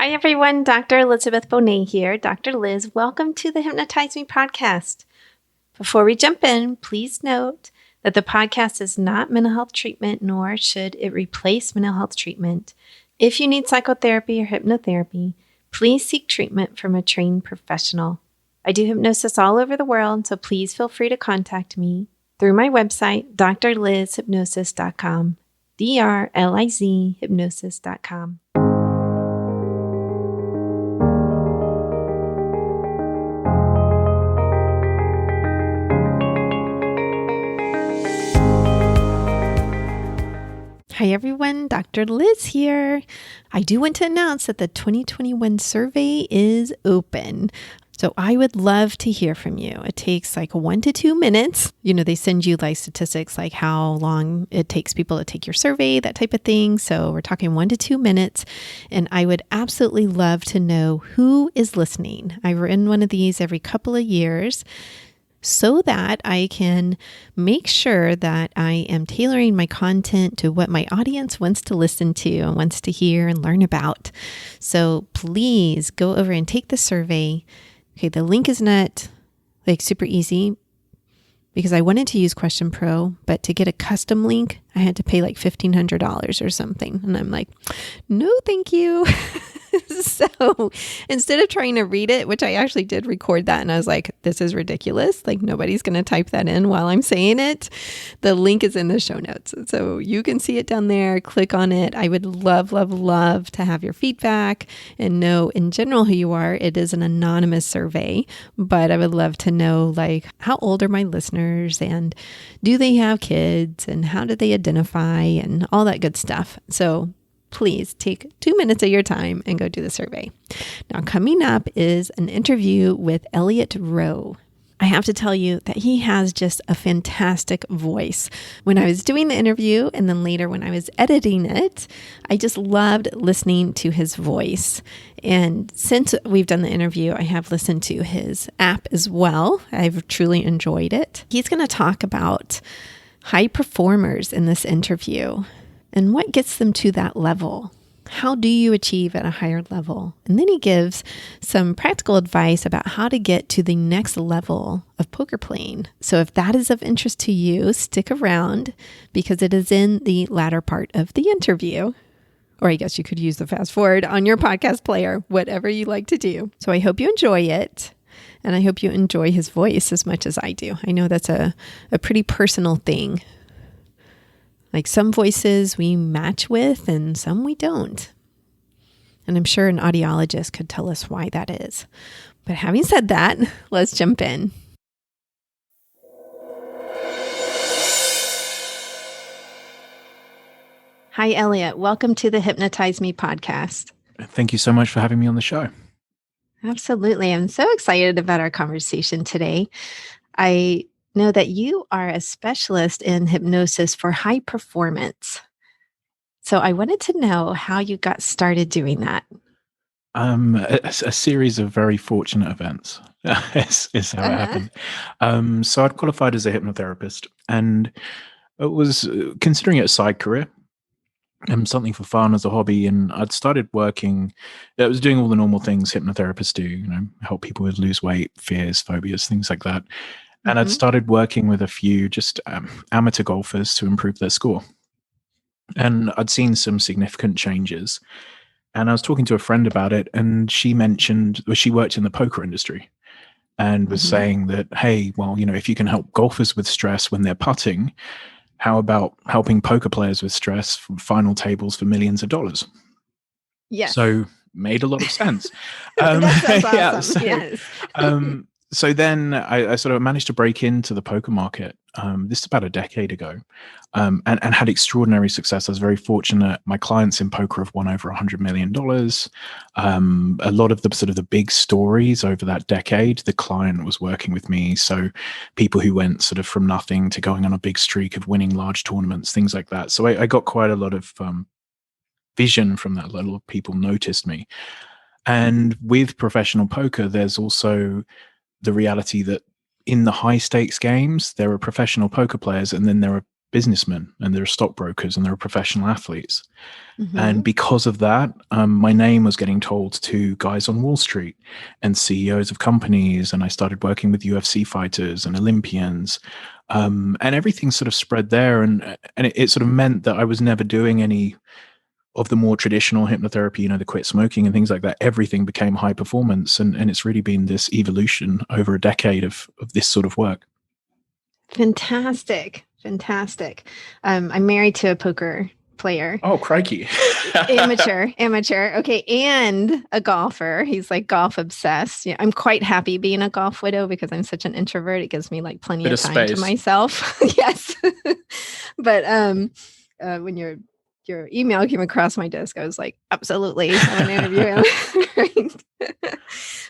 Hi, everyone. Dr. Elizabeth Bonet here. Dr. Liz, welcome to the Hypnotize Me podcast. Before we jump in, please note that the podcast is not mental health treatment, nor should it replace mental health treatment. If you need psychotherapy or hypnotherapy, please seek treatment from a trained professional. I do hypnosis all over the world, so please feel free to contact me through my website, drlizhypnosis.com, DRLIZ hypnosis.com. Hi everyone, Dr. Liz here. I do want to announce that the 2021 survey is open. So I would love to hear from you. It takes like 1 to 2 minutes. They send you like statistics like how long it takes people to take your survey, that type of thing. So we're talking 1 to 2 minutes. And I would absolutely love to know who is listening. I run one of these every couple of years, so that I can make sure that I am tailoring my content to what my audience wants to listen to and wants to hear and learn about. So please go over and take the survey. Okay, the link is not like super easy because I wanted to use Question Pro, but to get a custom link, I had to pay like $1,500 or something. And I'm like, no, thank you. So instead of trying to read it, which I actually did record that, and I was like, this is ridiculous. Like nobody's going to type that in while I'm saying it. The link is in the show notes. So you can see it down there. Click on it. I would love, love, love to have your feedback and know in general who you are. It is an anonymous survey, but I would love to know like how old are my listeners and do they have kids and how do they identify and all that good stuff. So please take 2 minutes of your time and go do the survey. Now, coming up is an interview with Elliot Roe. I have to tell you that he has just a fantastic voice. When I was doing the interview and then later when I was editing it, I just loved listening to his voice. And since we've done the interview, I have listened to his app as well. I've truly enjoyed it. He's going to talk about high performers in this interview. And what gets them to that level? How do you achieve at a higher level? And then he gives some practical advice about how to get to the next level of poker playing. So if that is of interest to you, stick around because it is in the latter part of the interview. Or I guess you could use the fast forward on your podcast player, whatever you like to do. So I hope you enjoy it. And I hope you enjoy his voice as much as I do. I know that's a pretty personal thing. Like some voices we match with and some we don't. And I'm sure an audiologist could tell us why that is. But having said that, let's jump in. Hi, Elliot. Welcome to the Hypnotize Me podcast. Thank you so much for having me on the show. Absolutely. I'm so excited about our conversation today. I know that you are a specialist in hypnosis for high performance. So I wanted to know how you got started doing that. A series of very fortunate events is how it happened. So I'd qualified as a hypnotherapist and it was considering it a side career. Something for fun as a hobby, and I'd started working. I was doing all the normal things hypnotherapists do, help people with lose weight, fears, phobias, things like that. And I'd started working with a few just amateur golfers to improve their score. And I'd seen some significant changes. And I was talking to a friend about it, and she mentioned, she worked in the poker industry and was saying that, hey, well, if you can help golfers with stress when they're putting, how about helping poker players with stress from final tables for millions of dollars? Yes. So made a lot of sense. That sounds awesome. Yes. So then I sort of managed to break into the poker market. This is about a decade ago, and had extraordinary success. I was very fortunate. My clients in poker have won over $100 million. A lot of the sort of the big stories over that decade, the client was working with me. So people who went sort of from nothing to going on a big streak of winning large tournaments, things like that. So I got quite a lot of vision from that. A lot of people noticed me. And with professional poker, there's also the reality that in the high stakes games, there are professional poker players, and then there are businessmen and there are stockbrokers and there are professional athletes. And Mm-hmm. because of that, my name was getting told to guys on Wall Street and CEOs of companies. And I started working with UFC fighters and Olympians. And everything sort of spread there. And it sort of meant that I was never doing any of the more traditional hypnotherapy, the quit smoking and things like that. Everything became high performance. And it's really been this evolution over a decade of this sort of work. Fantastic. Fantastic. I'm married to a poker player. Oh, crikey. Amateur. Okay. And a golfer. He's like golf obsessed. Yeah, I'm quite happy being a golf widow because I'm such an introvert. It gives me like plenty Bit of of time to space. myself. Yes. But when your email came across my desk, I was like, absolutely, I want to interview him. Right?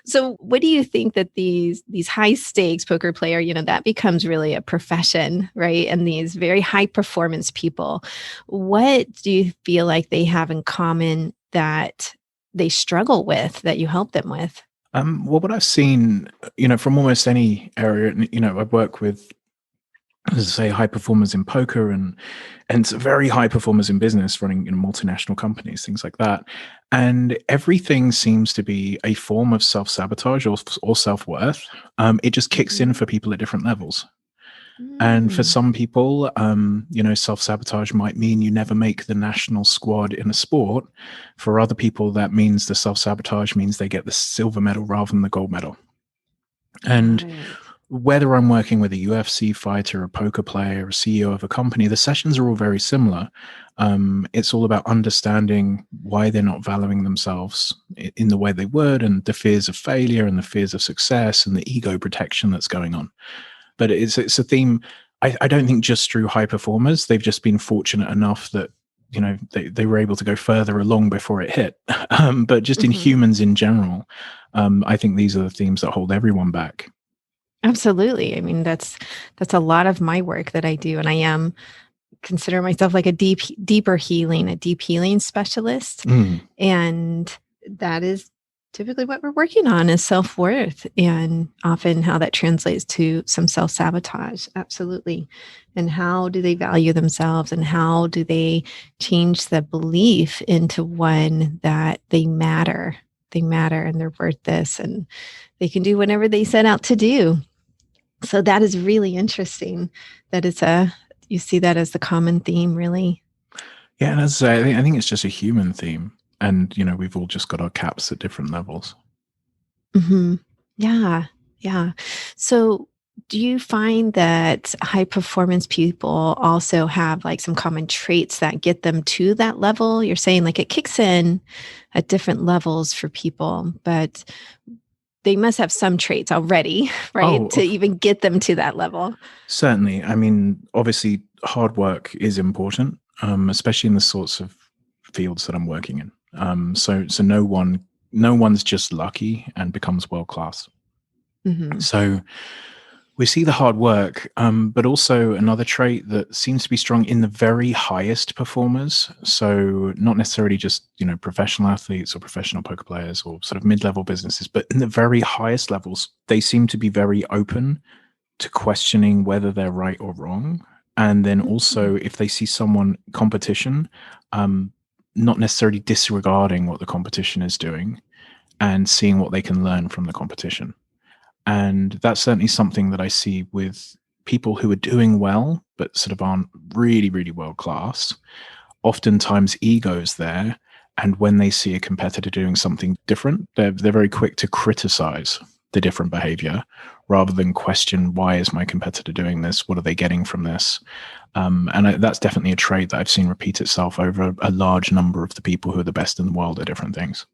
So what do you think that these high stakes poker player, that becomes really a profession, right? And these very high performance people, what do you feel like they have in common that they struggle with that you help them with? Well, what I've seen, from almost any area, I work with, as I say, high performers in poker and very high performers in business, running multinational companies, things like that. And everything seems to be a form of self-sabotage or self-worth. It just kicks in for people at different levels. And for some people, self-sabotage might mean you never make the national squad in a sport. For other people, that means the self-sabotage means they get the silver medal rather than the gold medal. And whether I'm working with a UFC fighter, a poker player, a CEO of a company, the sessions are all very similar. It's all about understanding why they're not valuing themselves in the way they would, and the fears of failure and the fears of success and the ego protection that's going on. But it's a theme, I don't think just through high performers. They've just been fortunate enough that they were able to go further along before it hit. But just in humans in general, I think these are the themes that hold everyone back. Absolutely. I mean, that's a lot of my work that I do. And I consider myself like a deep healing specialist. And that is typically what we're working on is self-worth, and often how that translates to some self-sabotage. Absolutely. And how do they value themselves, and how do they change the belief into one that they matter and they're worth this, and they can do whatever they set out to do. So that is really interesting that you see that as the common theme, really. Yeah, and as I say, I think it's just a human theme. And, we've all just got our caps at different levels. Mm-hmm. Yeah. Yeah. So do you find that high performance people also have like some common traits that get them to that level? You're saying like it kicks in at different levels for people, but they must have some traits already, right? To even get them to that level. Certainly. I mean, obviously hard work is important, especially in the sorts of fields that I'm working in. So no one's just lucky and becomes world class. So we see the hard work, but also another trait that seems to be strong in the very highest performers. So not necessarily just, professional athletes or professional poker players or sort of mid-level businesses, but in the very highest levels, they seem to be very open to questioning whether they're right or wrong. And then also if they see someone competition, not necessarily disregarding what the competition is doing and seeing what they can learn from the competition. And that's certainly something that I see with people who are doing well, but sort of aren't really, really world class. Oftentimes ego's there. And when they see a competitor doing something different, they're very quick to criticize the different behavior rather than question, why is my competitor doing this? What are they getting from this? And that's definitely a trait that I've seen repeat itself over a large number of the people who are the best in the world at different things.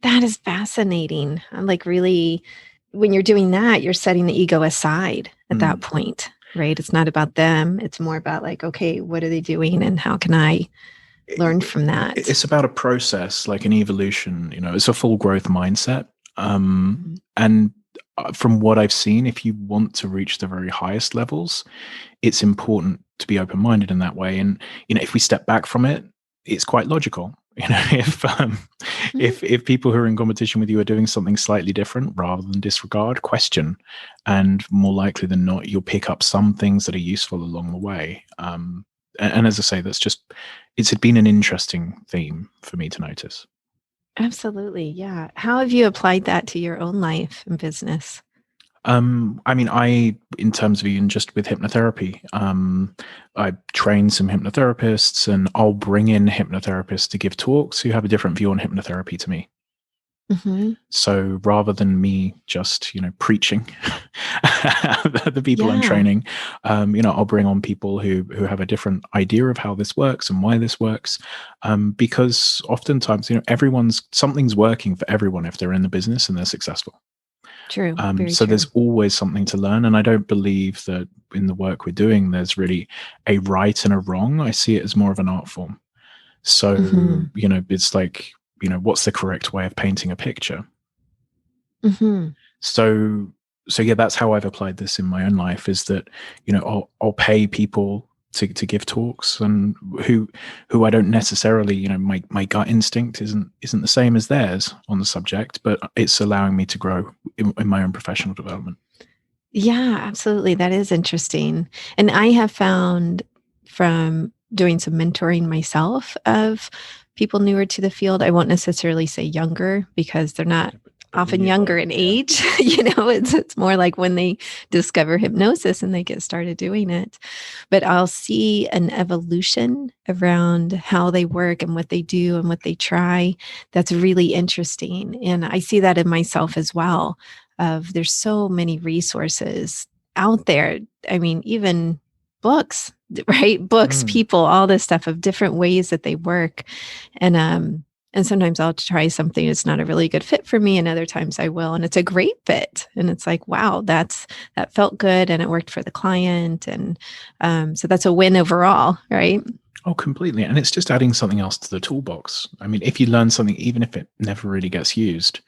That is fascinating. I'm like, really, when you're doing that, you're setting the ego aside at that point, right? It's not about them. It's more about like, okay, what are they doing and how can I learn from that? It's about a process, like an evolution, it's a full growth mindset. And from what I've seen, if you want to reach the very highest levels, it's important to be open-minded in that way. And, if we step back from it, it's quite logical. Mhm. If people who are in competition with you are doing something slightly different, rather than disregard, question, and more likely than not, you'll pick up some things that are useful along the way. And as I say, it's been an interesting theme for me to notice. Absolutely. Yeah. How have you applied that to your own life and business? I mean, in terms of even just with hypnotherapy, I train some hypnotherapists, and I'll bring in hypnotherapists to give talks who have a different view on hypnotherapy to me. Hmm. So rather than me just, preaching the people I'm Yeah. training, I'll bring on people who have a different idea of how this works and why this works, because oftentimes, something's working for everyone if they're in the business and they're successful. True. Very So there's true. always something to learn, and I don't believe that in the work we're doing there's really a right and a wrong. I see it as more of an art form. So Hmm. it's like, what's the correct way of painting a picture? Hmm. So yeah, that's how I've applied this in my own life, is that, I'll pay people to give talks, and who I don't necessarily, my gut instinct isn't the same as theirs on the subject, but it's allowing me to grow in my own professional development. Yeah, absolutely. That is interesting. And I have found from doing some mentoring myself of people newer to the field, I won't necessarily say younger because they're not But often newer, younger in yeah. age. It's more like when they discover hypnosis and they get started doing it. But I'll see an evolution around how they work and what they do and what they try. That's really interesting. And I see that in myself as well of there's so many resources out there. I mean, even books, right? Books, Mm. people, all this stuff of different ways that they work. And sometimes I'll try something that's not a really good fit for me, and other times I will, and it's a great fit. And it's like, wow, that felt good, and it worked for the client, and so that's a win overall, right? Oh, completely. And it's just adding something else to the toolbox. I mean, if you learn something, even if it never really gets used,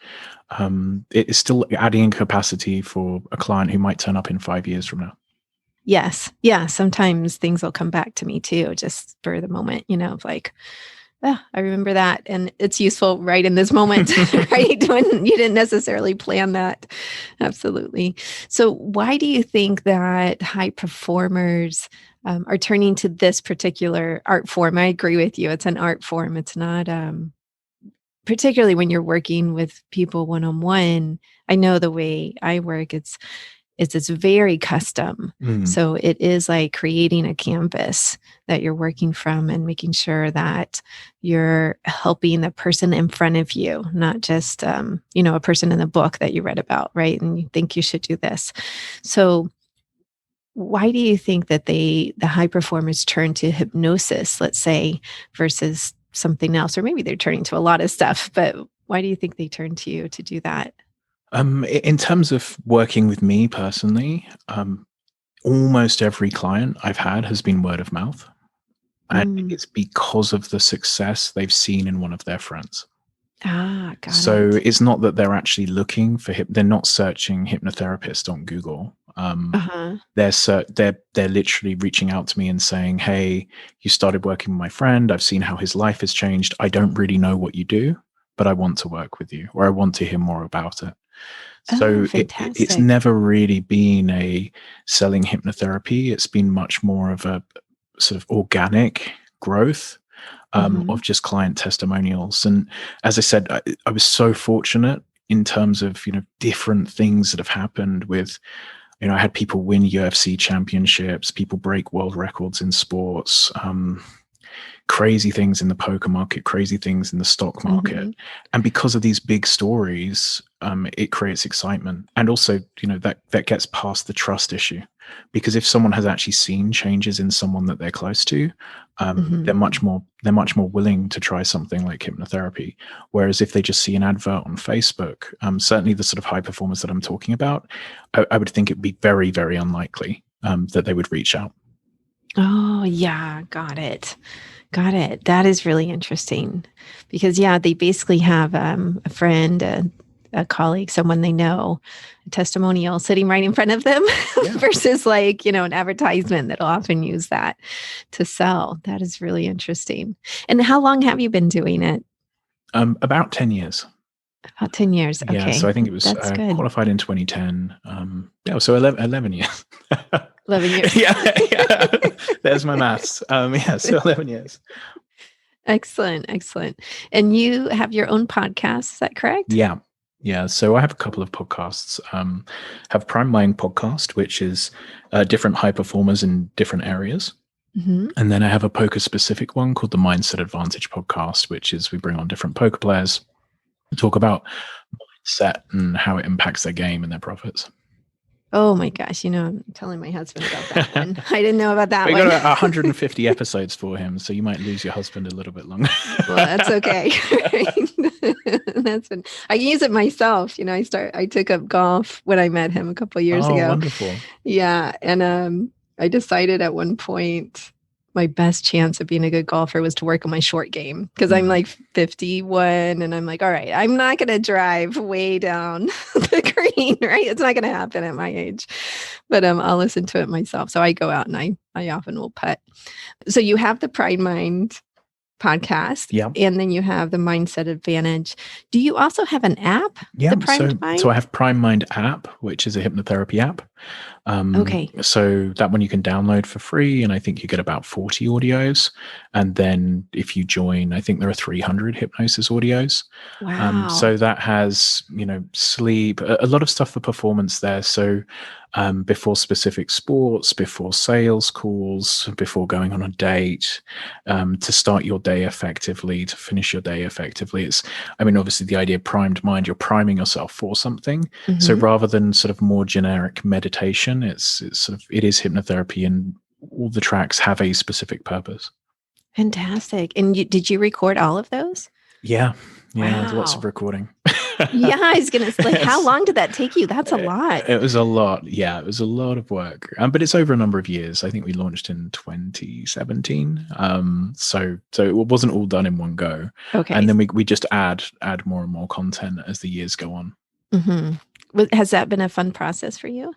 it is still adding capacity for a client who might turn up in 5 years from now. Yes, yeah. Sometimes things will come back to me too, just for the moment, of like, "Oh, I remember that," and it's useful right in this moment, right? When you didn't necessarily plan that. Absolutely. So why do you think that high performers, are turning to this particular art form? I agree with you, it's an art form, it's not, particularly when you're working with people one-on-one. I know the way I work, it's very custom. Mm. So it is like creating a canvas that you're working from and making sure that you're helping the person in front of you, not just a person in the book that you read about, right? And you think you should do this. So why do you think that the high performers turn to hypnosis, let's say, versus something else? Or maybe they're turning to a lot of stuff, but why do you think they turn to you to do that? In terms of working with me personally, almost every client I've had has been word of mouth. And Mm. it's because of the success they've seen in one of their friends. Ah, got So it. it's not that they're actually looking for they're not searching hypnotherapist on Google. Uh-huh. They're literally reaching out to me and saying, "Hey, you started working with my friend. I've seen how his life has changed. I don't really know what you do, but I want to work with you, or I want to hear more about it." Oh, So it's fantastic. never really been a selling hypnotherapy. It's been much more of a sort of organic growth, of Mhm. just client testimonials. And as I said, I was so fortunate in terms of, different things that have happened with, I had people win UFC championships, people break world records in sports, crazy things in the poker market, crazy things in the stock market. Mhm. And because of these big stories, it creates excitement. And also, that gets past the trust issue. Because if someone has actually seen changes in someone that they're close to, they're Mhm. much more willing to try something like hypnotherapy. Whereas if they just see an advert on Facebook, certainly the sort of high performers that I'm talking about, I would think it'd be very, very unlikely that they would reach out. Oh, yeah, got it. Got it. That is really interesting because, yeah, they basically have a friend, a colleague, someone they know, a testimonial sitting right in front of them versus like, an advertisement that'll often use that to sell. That is really interesting. And how long have you been doing it? About 10 years. About 10 years. Okay. Yeah, so I think it was That's good. qualified in 2010. So 11 years. 11 years. yeah. There's my maths. So 11 years. Excellent. And you have your own podcast, is that correct? Yeah. So I have a couple of podcasts. Have Prime Mind podcast, which is different high performers in different areas. Mm-hmm. And then I have a poker specific one called the Mindset Advantage podcast, which is we bring on different poker players to talk about mindset and how it impacts their game and their profits. Oh my gosh, I'm telling my husband about that one. I didn't know about that one. We got 150 episodes for him, so you might lose your husband a little bit longer. Well, that's okay. I use it myself. I took up golf when I met him a couple of years ago. Oh, wonderful. Yeah, and I decided at one point my best chance of being a good golfer was to work on my short game because I'm like 51 and I'm like, all right, I'm not going to drive way down the green, right? It's not going to happen at my age, but I'll listen to it myself. So I go out and I often will putt. So you have the Pride Mind podcast, and then you have the Mindset Advantage. Do you also have an app? Yeah, so I have Prime Mind app, which is a hypnotherapy app. Okay. So that one you can download for free, and I think you get about 40 audios. And then if you join, I think there are 300 hypnosis audios. Wow. So that has, sleep, a lot of stuff for performance there. So before specific sports, before sales calls, before going on a date, to start your day effectively, to finish your day effectively. Obviously the idea of primed mind, you're priming yourself for something. Mm-hmm. So rather than sort of more generic meditation, it is hypnotherapy, and all the tracks have a specific purpose. Fantastic. And did you record all of those? Yeah. Wow. Lots of recording. Yeah, I was going to say, how long did that take you? That's a lot. It was a lot. Yeah, it was a lot of work. But it's over a number of years. I think we launched in 2017. So it wasn't all done in one go. Okay. And then we just add more and more content as the years go on. Mm-hmm. Has that been a fun process for you?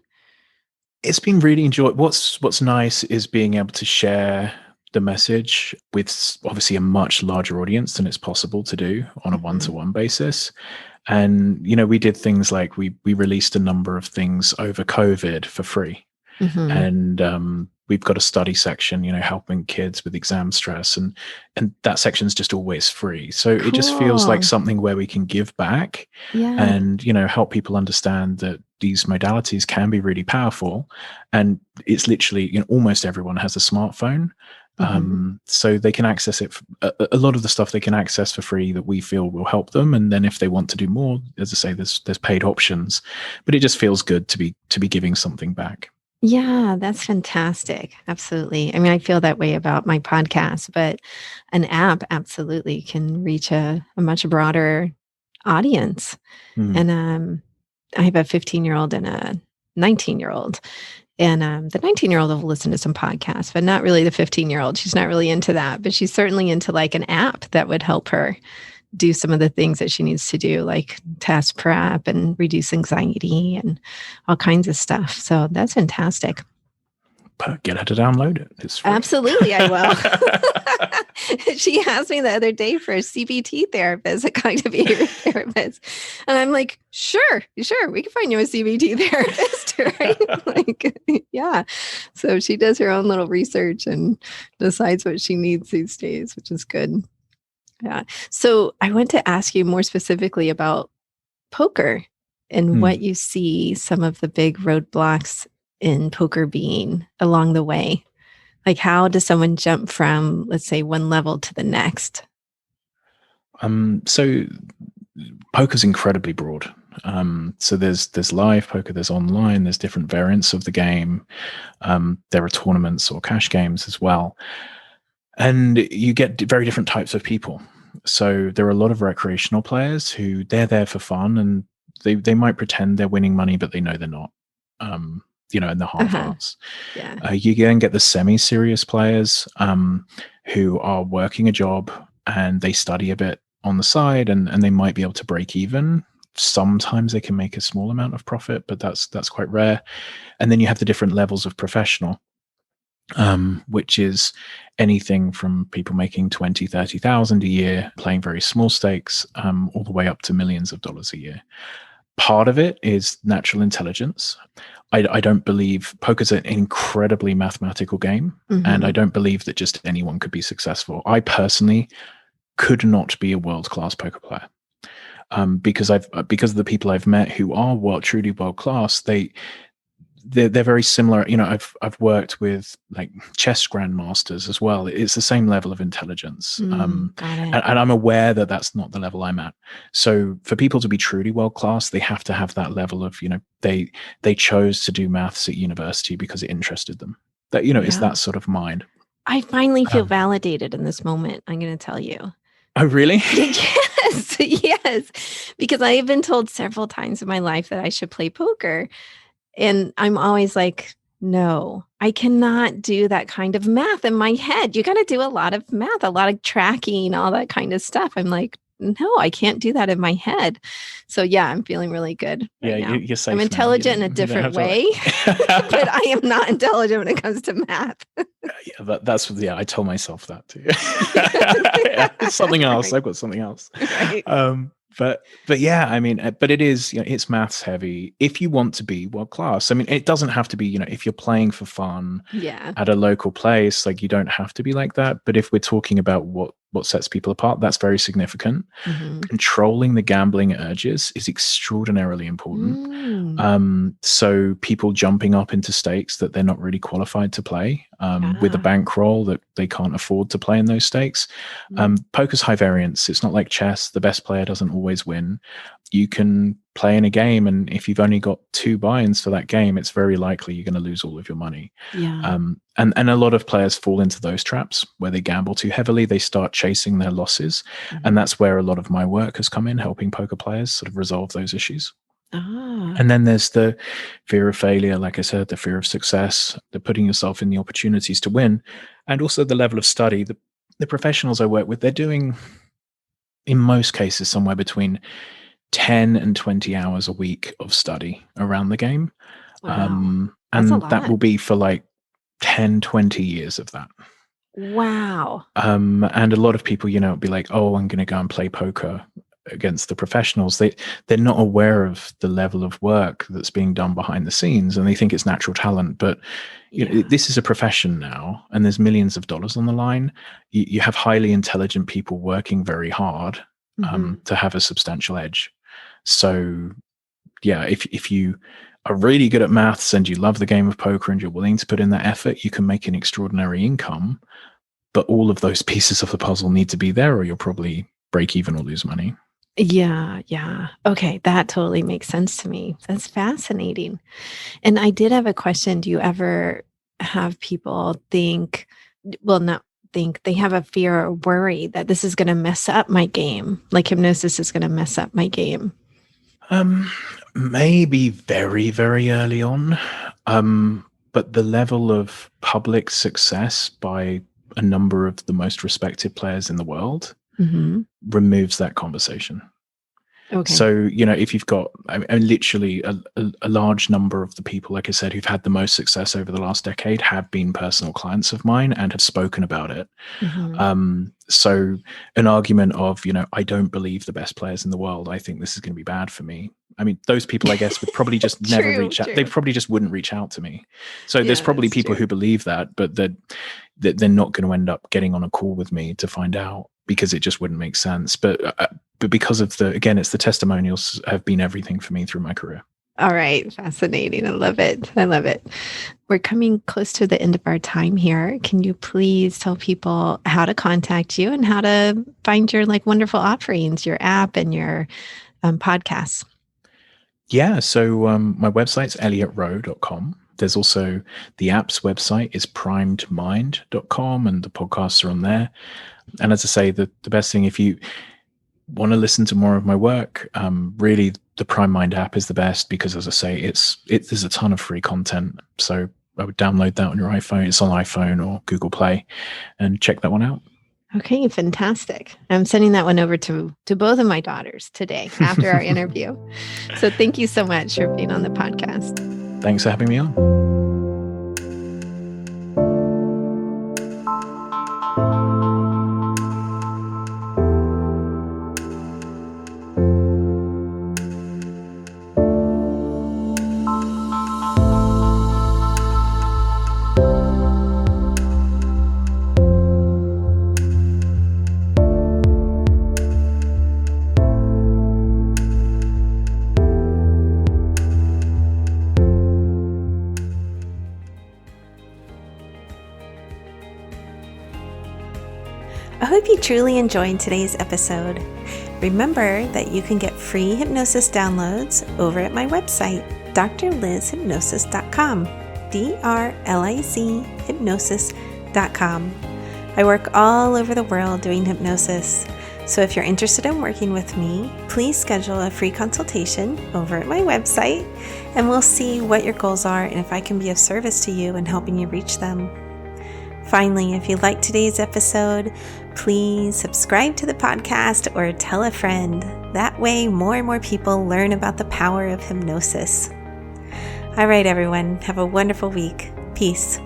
It's been really enjoyable. What's nice is being able to share the message with obviously a much larger audience than it's possible to do on a one-to-one basis. And, we did things like we released a number of things over COVID for free. Mm-hmm. And we've got a study section, helping kids with exam stress. And that section's just always free. So It just feels like something where we can give back and, help people understand that these modalities can be really powerful. And it's literally, almost everyone has a smartphone. Mm-hmm. So they can access it. A lot of the stuff they can access for free that we feel will help them. And then if they want to do more, as I say, there's paid options, but it just feels good to be giving something back. Yeah, that's fantastic. Absolutely. I feel that way about my podcast, but an app absolutely can reach a much broader audience. And I have a 15-year-old and a 19-year-old. And the 19-year-old will listen to some podcasts, but not really the 15-year-old. She's not really into that, but she's certainly into like an app that would help her do some of the things that she needs to do, like task prep and reduce anxiety and all kinds of stuff. So that's fantastic. But get her to download it. It's free. Absolutely, I will. She asked me the other day for a CBT therapist, a cognitive behavior therapist. And I'm like, sure, we can find you a CBT therapist, right? Yeah. So she does her own little research and decides what she needs these days, which is good. Yeah. So I want to ask you more specifically about poker and what you see some of the big roadblocks in poker being along the way. Like, how does someone jump from, let's say, one level to the next? So poker's incredibly broad. So there's live poker, there's online, there's different variants of the game. There are tournaments or cash games as well. And you get very different types of people. So there are a lot of recreational players who they're there for fun, and they might pretend they're winning money, but they know they're not. In the half-hearts. Yeah. You then get the semi-serious players who are working a job and they study a bit on the side, and they might be able to break even sometimes they can make a small amount of profit, but that's quite rare. And then you have the different levels of professional, which is anything from people making 20, 30,000 a year, playing very small stakes, all the way up to millions of dollars a year. Part of it is natural intelligence. I don't believe poker's an incredibly mathematical game, and I don't believe that just anyone could be successful. I personally could not be a world-class poker player, because of the people I've met who are truly world-class. They're very similar. I've worked with like chess grandmasters as well. It's the same level of intelligence. Got it. And I'm aware that that's not the level I'm at. So for people to be truly world class, they have to have that level of, they chose to do maths at university because it interested them. That, is that sort of mind. I finally feel validated in this moment, I'm going to tell you. Oh, really? Yes. Because I have been told several times in my life that I should play poker. And I'm always like, no, I cannot do that kind of math in my head. You got to do a lot of math, a lot of tracking, all that kind of stuff. I'm like, no, I can't do that in my head. So yeah, I'm feeling really good right now. You're safe. I'm intelligent in a different way, but I am not intelligent when it comes to math. I told myself that too. It's something else. I've got something else. Right. But yeah, I mean, but it is, it's maths heavy if you want to be world class. I mean, it doesn't have to be, if you're playing for fun at a local place, like you don't have to be like that. But if we're talking about what sets people apart, that's very significant. Controlling the gambling urges is extraordinarily important. So people jumping up into stakes that they're not really qualified to play, with a bankroll that they can't afford to play in those stakes. Poker's high variance. It's not like chess. The best player doesn't always win. You can play in a game, and if you've only got 2 buy-ins for that game, it's very likely you're going to lose all of your money. And a lot of players fall into those traps where they gamble too heavily. They start chasing their losses. And that's where a lot of my work has come in, helping poker players sort of resolve those issues. And then there's the fear of failure, like I said, the fear of success, the putting yourself in the opportunities to win, and also the level of study. The professionals I work with, they're doing, in most cases, somewhere between 10 and 20 hours a week of study around the game. Wow. And that will be for like 10, 20 years of that. Wow. And a lot of people, be like, oh, I'm going to go and play poker against the professionals. They're not aware of the level of work that's being done behind the scenes, and they think it's natural talent. But this is a profession now, and there's millions of dollars on the line. You have highly intelligent people working very hard to have a substantial edge. So yeah, if you are really good at maths and you love the game of poker and you're willing to put in that effort, you can make an extraordinary income. But all of those pieces of the puzzle need to be there, or you'll probably break even or lose money. Yeah. Okay, that totally makes sense to me. That's fascinating. And I did have a question. Do you ever have people think, not think, they have a fear or worry that this is going to mess up my game, like hypnosis is going to mess up my game? Maybe very, very early on. But the level of public success by a number of the most respected players in the world removes that conversation. Okay. So, if you've got literally a large number of the people, like I said, who've had the most success over the last decade have been personal clients of mine and have spoken about it. So an argument of, I don't believe the best players in the world, I think this is going to be bad for me. I mean, those people, I guess, would probably just never reach out. They probably just wouldn't reach out to me. So there's probably people who believe that, but that they're not going to end up getting on a call with me to find out, because it just wouldn't make sense. But because of it's the testimonials have been everything for me through my career. All right. Fascinating. I love it. We're coming close to the end of our time here. Can you please tell people how to contact you and how to find your wonderful offerings, your app and your podcasts? Yeah. So my website's elliotroe.com. There's also the app's website is primedmind.com, and the podcasts are on there. And as I say, the best thing, if you want to listen to more of my work, really the Prime Mind app is the best, because as I say, there's a ton of free content. So I would download that on your iPhone. It's on iPhone or Google Play, and check that one out. Okay, fantastic. I'm sending that one over to both of my daughters today after our interview. So thank you so much for being on the podcast. Thanks for having me on. I hope you truly enjoyed today's episode. Remember that you can get free hypnosis downloads over at my website, drlizhypnosis.com, DRLIZ hypnosis.com. I work all over the world doing hypnosis. So if you're interested in working with me, please schedule a free consultation over at my website, and we'll see what your goals are and if I can be of service to you in helping you reach them. Finally, if you liked today's episode, please subscribe to the podcast or tell a friend. That way, more and more people learn about the power of hypnosis. All right, everyone, have a wonderful week. Peace.